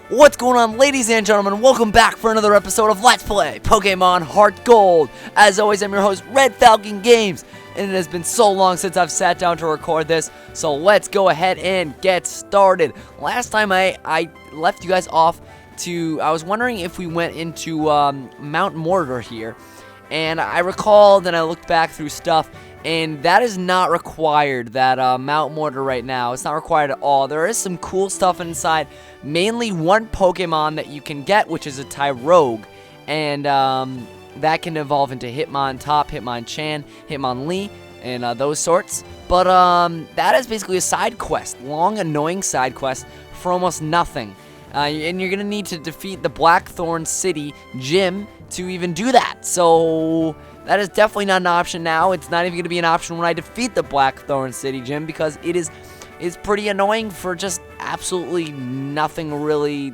What's going on, ladies and gentlemen? Welcome back for another episode of Let's Play Pokemon HeartGold. As always, I'm your host, RedFalconGames, and it has been so long since I've sat down to record this, so let's go ahead and get started. Last time I left you guys off to, I was wondering if we went into Mount Mortar here, and I recalled and I looked back through stuff, and that is not required, that Mount Mortar right now. It's not required at all. There is some cool stuff inside, mainly one Pokemon that you can get, which is a Tyrogue, and that can evolve into Hitmontop, Hitmonchan, Hitmonlee, and those sorts. But that is basically a side quest, long, annoying side quest for almost nothing. And you're going to need to defeat the Blackthorn City gym to even do that. So that is definitely not an option now. It's not even going to be an option when I defeat the Blackthorn City gym, because it is pretty annoying for just absolutely nothing really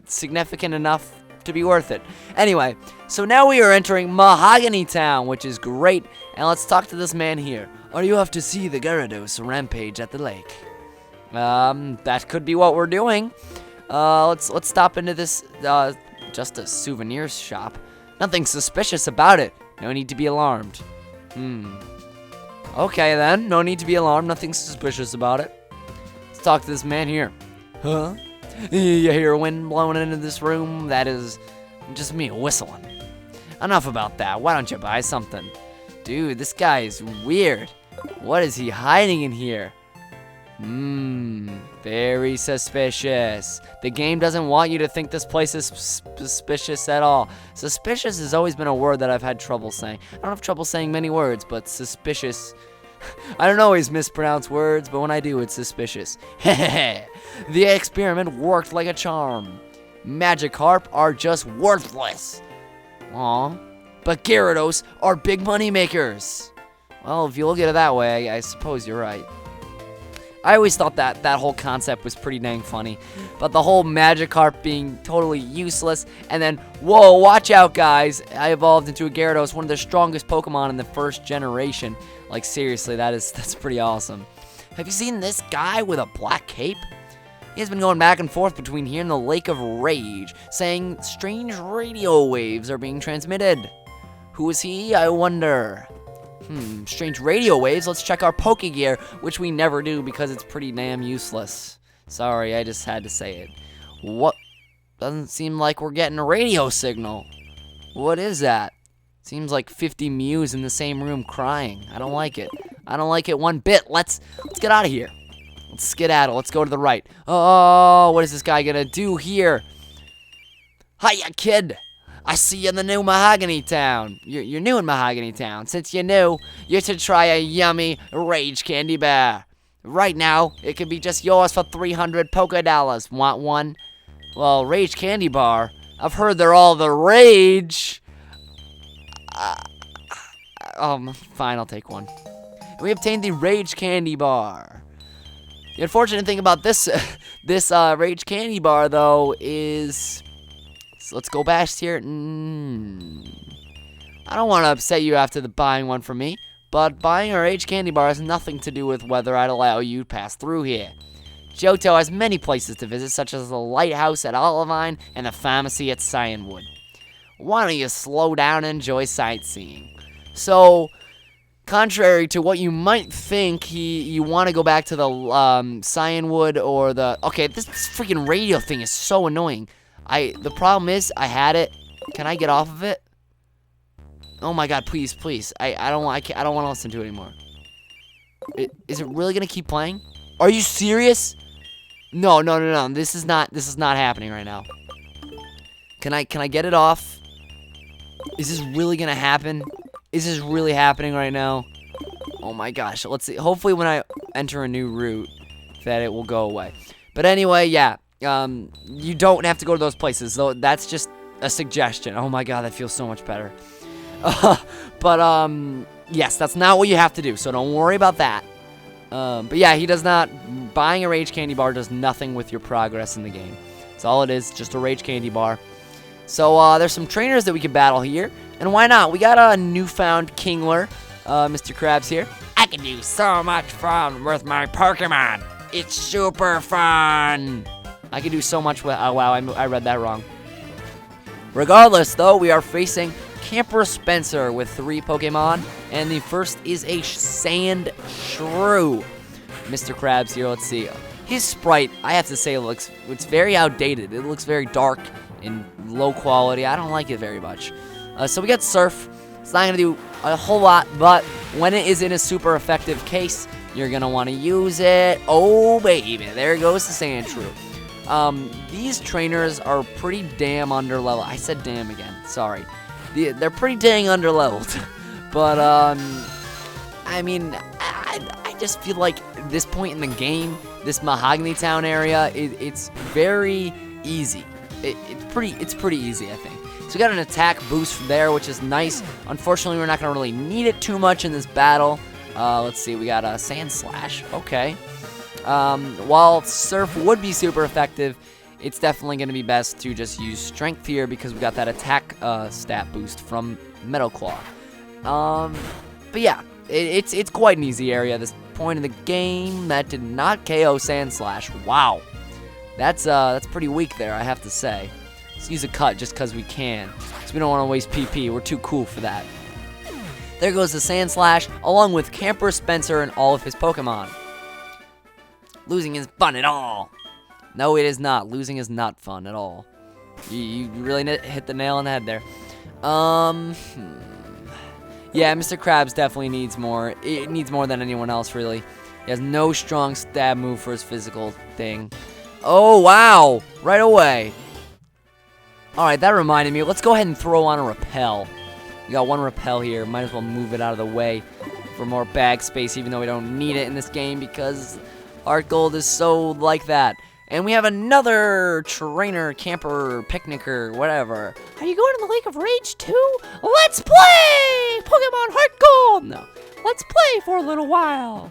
significant enough to be worth it. Anyway, so now we are entering Mahogany Town, which is great. And let's talk to this man here. Are you off to see the Gyarados rampage at the lake? That could be what we're doing. Let's stop into this, just a souvenir shop. Nothing suspicious about it. No need to be alarmed. Okay then, no need to be alarmed. Nothing suspicious about it. Let's talk to this man here. Huh? You hear wind blowing into this room? That is just me whistling. Enough about that. Why don't you buy something? Dude, this guy is weird. What is he hiding in here? Very suspicious. The game doesn't want you to think this place is suspicious at all. Suspicious has always been a word that I've had trouble saying. I don't have trouble saying many words, but suspicious. I don't always mispronounce words, but when I do, it's suspicious. Hehehe. The experiment worked like a charm. Magikarp are just worthless. Aw. But Gyarados are big money makers. Well, if you look at it that way, I suppose you're right. I always thought that whole concept was pretty dang funny. But the whole Magikarp being totally useless, and then, whoa, watch out, guys. I evolved into a Gyarados, one of the strongest Pokemon in the first generation. Like, seriously, that's pretty awesome. Have you seen this guy with a black cape? He has been going back and forth between here and the Lake of Rage, saying strange radio waves are being transmitted. Who is he, I wonder? Strange radio waves. Let's check our Pokegear, which we never do because it's pretty damn useless. Sorry, I just had to say it. What? Doesn't seem like we're getting a radio signal. What is that? Seems like 50 Mews in the same room crying. I don't like it. I don't like it one bit. Let's get out of here. Let's skedaddle. Let's go to the right. Oh, what is this guy gonna do here? Hiya, kid. I see you in the new Mahogany Town. You're new in Mahogany Town. Since you're new, you should try a yummy Rage Candy Bar. Right now, it could be just yours for 300 Poké-Dollars. Want one? Well, Rage Candy Bar. I've heard they're all the rage. Fine, I'll take one. We obtained the Rage Candy Bar. The unfortunate thing about this Rage Candy Bar, though, is... So let's go past here. I don't want to upset you after buying one from me, but buying a Rage Candy Bar has nothing to do with whether I'd allow you to pass through here. Johto has many places to visit, such as the lighthouse at Olivine and the pharmacy at Cyanwood. Why don't you slow down and enjoy sightseeing? So, contrary to what you might think, you want to go back to the Cyanwood or the... Okay, this freaking radio thing is so annoying. The problem is, I had it. Can I get off of it? Oh my god, please. I don't want to listen to it anymore. Is it really gonna keep playing? Are you serious? No. This is not happening right now. Can I get it off? Is this really gonna happen? Is this really happening right now? Oh my gosh, let's see. Hopefully when I enter a new route, that it will go away. But anyway, yeah. You don't have to go to those places, though. That's just a suggestion. Oh my god, that feels so much better. Yes, that's not what you have to do, so don't worry about that. But yeah, he does not... Buying a Rage Candy Bar does nothing with your progress in the game. That's all it is, just a Rage Candy Bar. So, there's some trainers that we can battle here, and why not? We got a newfound Kingler, Mr. Krabs here. I can do so much fun with my Pokemon. It's super fun. I can do so much with. Oh wow, I read that wrong. Regardless, though, we are facing Camper Spencer with 3 Pokemon, and the first is a Sand Shrew. Mr. Krabs here, let's see. His sprite, I have to say, it's very outdated. It looks very dark and low quality. I don't like it very much. So we got Surf. It's not going to do a whole lot, but when it is in a super effective case, you're going to want to use it. Oh, baby, there goes the Sand Shrew. These trainers are pretty damn underleveled. I said damn again, sorry. They're pretty dang underleveled. But, I mean, I just feel like at this point in the game, this Mahogany Town area, it's very easy. It's pretty easy, I think. So we got an attack boost there, which is nice. Unfortunately, we're not going to really need it too much in this battle. Let's see, we got a Sand Slash. Okay. While Surf would be super effective, it's definitely going to be best to just use Strength here because we got that attack stat boost from Metal Claw. But yeah, it's quite an easy area at this point in the game. That did not KO Sand Slash. Wow. That's pretty weak there, I have to say. Let's use a cut just because we can. Because we don't want to waste PP. We're too cool for that. There goes the Sand Slash, along with Camper Spencer and all of his Pokemon. Losing is fun at all. No, it is not. Losing is not fun at all. You really hit the nail on the head there. Yeah, Mr. Krabs definitely needs more. It needs more than anyone else, really. He has no strong stab move for his physical thing. Oh, wow. Right away. Alright, that reminded me. Let's go ahead and throw on a Repel. We got 1 Repel here. Might as well move it out of the way for more bag space, even though we don't need it in this game because HeartGold is so like that. And we have another trainer, camper, picnicker, whatever. Are you going to the Lake of Rage too? Let's play Pokemon HeartGold! No. Let's play for a little while.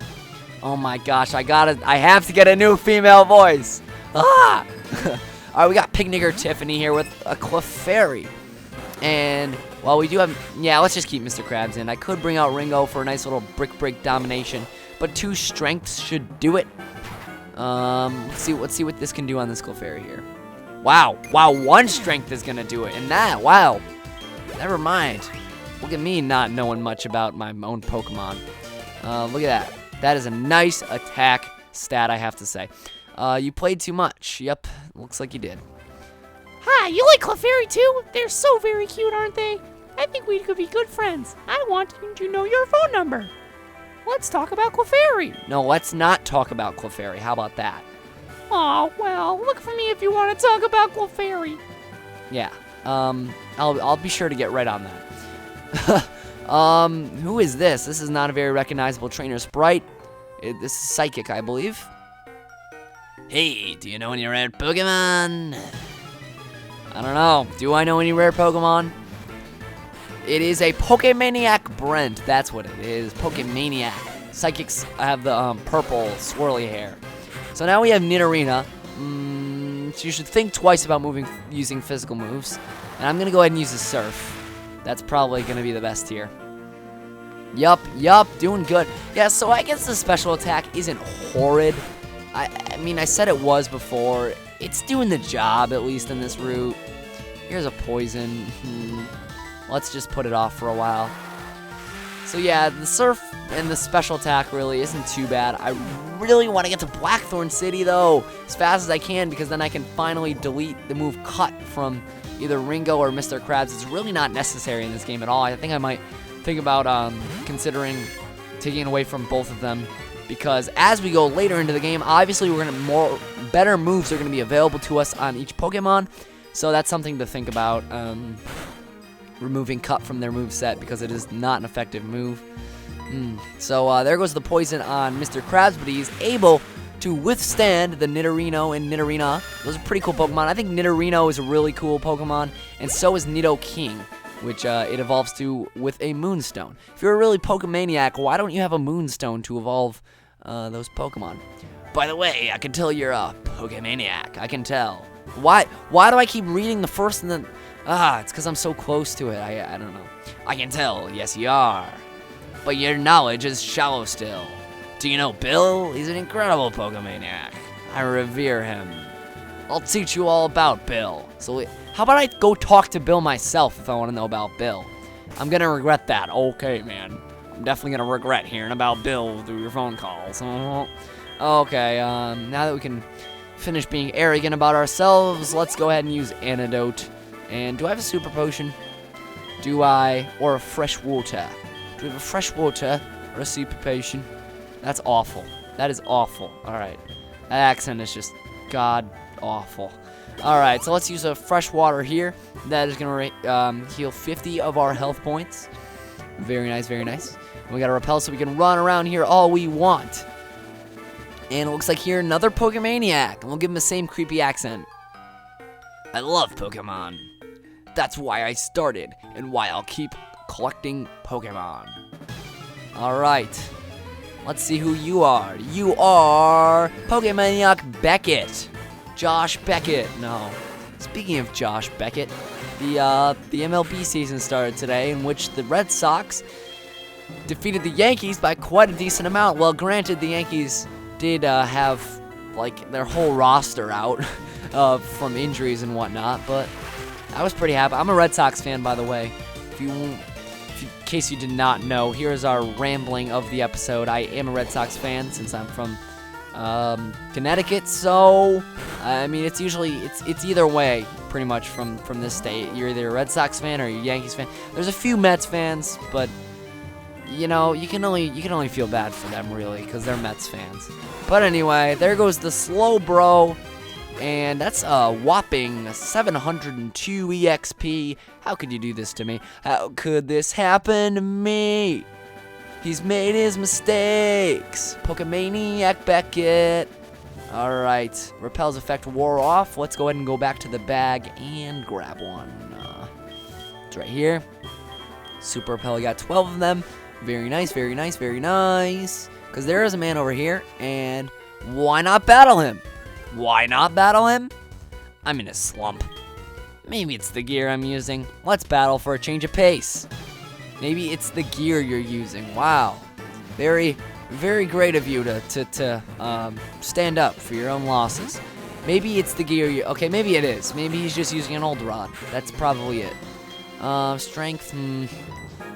Oh my gosh, I have to get a new female voice. Ah! Alright, we got Picnicker Tiffany here with a Clefairy. And while we do have, yeah, let's just keep Mr. Krabs in. I could bring out Ringo for a nice little brick break domination, but 2 strengths should do it. Let's see what this can do on this Clefairy here. Wow, 1 strength is gonna do it, and that, wow. Never mind. Look at me not knowing much about my own Pokemon. Look at that. That is a nice attack stat, I have to say. You played too much. Yep, looks like you did. Hi, you like Clefairy too? They're so very cute, aren't they? I think we could be good friends. I want to know your phone number. Let's talk about Clefairy. No, let's not talk about Clefairy. How about that? Oh, well, look for me if you want to talk about Clefairy. Yeah, I'll be sure to get right on that. Who is this? This is not a very recognizable trainer sprite. This is Psychic, I believe. Hey, do you know any rare Pokemon? I don't know. Do I know any rare Pokemon? It is a Pokemaniac Brent. That's what it is. Pokemaniac. Psychics have the purple swirly hair. So now we have Nidorina. So you should think twice about using physical moves. And I'm going to go ahead and use a Surf. That's probably going to be the best here. Yup, doing good. Yeah, so I guess the special attack isn't horrid. I mean, I said it was before. It's doing the job, at least in this route. Here's a poison. Let's just put it off for a while. So yeah, the Surf and the special attack really isn't too bad. I really want to get to Blackthorn City, though, as fast as I can, because then I can finally delete the move Cut from either Ringo or Mr. Krabs. It's really not necessary in this game at all. I think I might think about considering taking it away from both of them, because as we go later into the game, obviously we're gonna better moves are gonna be available to us on each Pokemon. So that's something to think about. Removing Cut from their move set because it is not an effective move. So there goes the poison on Mr. Krabs, but he's able to withstand the Nidorino and Nidorina. Those are pretty cool Pokemon. I think Nidorino is a really cool Pokemon, and so is Nidoking, which it evolves to with a Moonstone. If you're a really Pokemaniac, why don't you have a Moonstone to evolve those Pokemon? By the way, I can tell you're a Pokemaniac. I can tell. Why do I keep reading the first and then... it's because I'm so close to it. I don't know. I can tell, yes you are. But your knowledge is shallow still. Do you know Bill? He's an incredible Pokemaniac. I revere him. I'll teach you all about Bill. So how about I go talk to Bill myself if I want to know about Bill? I'm gonna regret that. Okay, man. I'm definitely gonna regret hearing about Bill through your phone calls. Okay, now that we can finish being arrogant about ourselves, let's go ahead and use antidote. And do I have a super potion? Do I? Or a fresh water? Do we have a fresh water or a super potion? That's awful. That is awful. Alright. That accent is just god awful. Alright, so let's use a fresh water here. That is going to heal 50 of our health points. Very nice, very nice. And we got a repel so we can run around here all we want. And it looks like here another Pokemaniac. And we'll give him the same creepy accent. I love Pokemon. That's why I started and why I'll keep collecting Pokemon. Alright. Let's see who you are. You are Pokemaniac Beckett. Josh Beckett. No. Speaking of Josh Beckett, the MLB season started today, in which the Red Sox defeated the Yankees by quite a decent amount. Well, granted, the Yankees did have like their whole roster out from injuries and whatnot, but I was pretty happy. I'm a Red Sox fan, by the way. In case you did not know, here's our rambling of the episode. I am a Red Sox fan since I'm from Connecticut, so I mean it's either way pretty much from this state. You're either a Red Sox fan or a Yankees fan. There's a few Mets fans, but you know you can only feel bad for them really because they're Mets fans. But anyway, there goes the slow bro. And that's a whopping 702 EXP. How could you do this to me? How could this happen to me? He's made his mistakes. Pokemaniac Beckett. Alright. Repel's effect wore off. Let's go ahead and go back to the bag and grab one. It's right here. Super Repel. We got 12 of them. Very nice, very nice, very nice. Because there is a man over here. And why not battle him? Why not battle him? I'm in a slump. Maybe it's the gear I'm using. Let's battle for a change of pace. Maybe it's the gear you're using. Wow. Very, very great of you to stand up for your own losses. Maybe it's the gear okay, maybe it is. Maybe he's just using an old rod. That's probably it. Strength.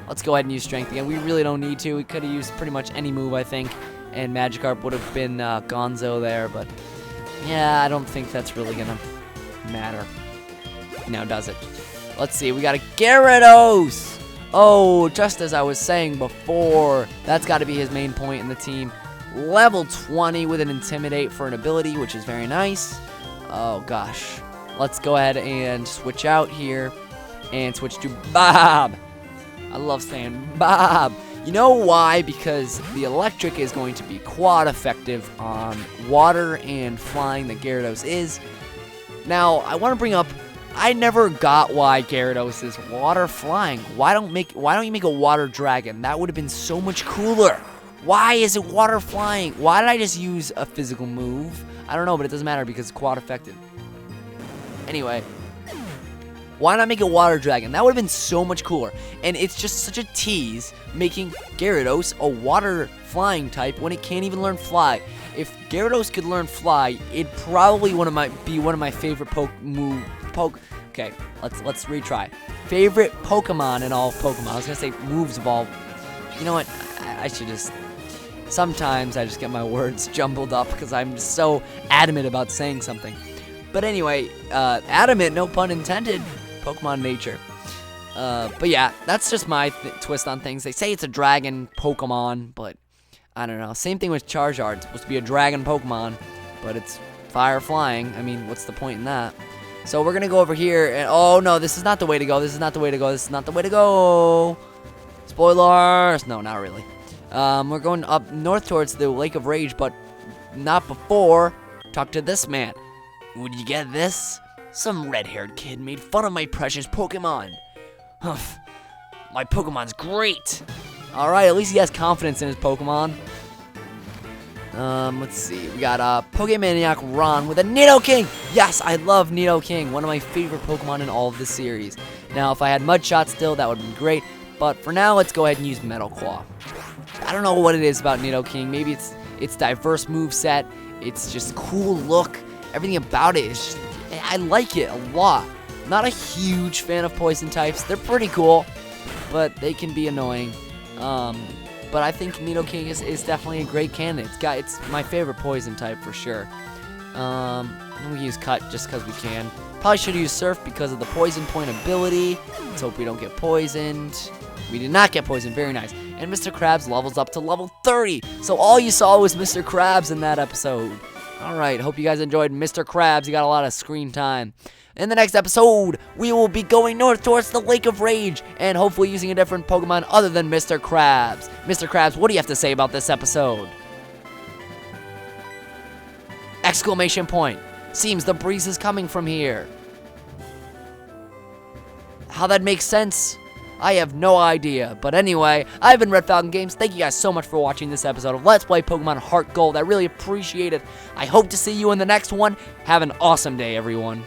Let's go ahead and use strength again. We really don't need to. We could have used pretty much any move, I think. And Magikarp would have been Gonzo there, but yeah, I don't think that's really gonna matter. Now, does it? Let's see. We got a Gyarados. Oh, just as I was saying before, that's got to be his main point in the team. Level 20 with an Intimidate for an ability, which is very nice. Oh, gosh. Let's go ahead and switch out here and switch to Bob. I love saying Bob. You know why? Because the electric is going to be quad effective on water and flying that Gyarados is. Now, I want to bring up, I never got why Gyarados is water flying. Why don't you make a water dragon? That would have been so much cooler. Why is it water flying? Why did I just use a physical move? I don't know, but it doesn't matter because it's quad effective. Anyway. Why not make a water dragon? That would have been so much cooler. And it's just such a tease making Gyarados a water flying type when it can't even learn fly. If Gyarados could learn fly, it'd probably be one of my favorite Okay, let's retry. Favorite Pokemon in all of Pokemon. I was gonna say moves of all. You know what? I should just. Sometimes I just get my words jumbled up because I'm just so adamant about saying something. But anyway, adamant, no pun intended. Pokemon nature. But yeah, that's just my twist on things. They say it's a dragon Pokemon, but I don't know. Same thing with Charizard. It's supposed to be a dragon Pokemon, but it's fire flying. I mean, what's the point in that? So we're going to go over here, and oh no, this is not the way to go. This is not the way to go. This is not the way to go. Spoilers. No, not really. We're going up north towards the Lake of Rage, but not before. Talk to this man. Would you get this? Some red-haired kid made fun of my precious Pokemon. Humph. My Pokemon's great. Alright, at least he has confidence in his Pokemon. Let's see. We got Pokemaniac Ron with a Nidoking. Yes, I love Nidoking. One of my favorite Pokemon in all of the series. Now, if I had Mudshot still, that would be great. But for now, let's go ahead and use Metal Claw. I don't know what it is about Nidoking. Maybe it's diverse moveset. It's just cool look. everything about it is just, I like it a lot. Not a huge fan of poison types. They're pretty cool, but they can be annoying. But I think Nidoking is definitely a great candidate. It's my favorite poison type for sure. I'm gonna use Cut just because we can. Probably should use Surf because of the poison point ability. Let's hope we don't get poisoned. We did not get poisoned. Very nice. And Mr. Krabs levels up to level 30. So all you saw was Mr. Krabs in that episode. Alright, hope you guys enjoyed Mr. Krabs. He got a lot of screen time. In the next episode, we will be going north towards the Lake of Rage and hopefully using a different Pokemon other than Mr. Krabs. Mr. Krabs, what do you have to say about this episode? Exclamation point. Seems the breeze is coming from here. How that makes sense, I have no idea. But anyway, I've been RedFalconGames. Thank you guys so much for watching this episode of Let's Play Pokemon HeartGold. I really appreciate it. I hope to see you in the next one. Have an awesome day, everyone.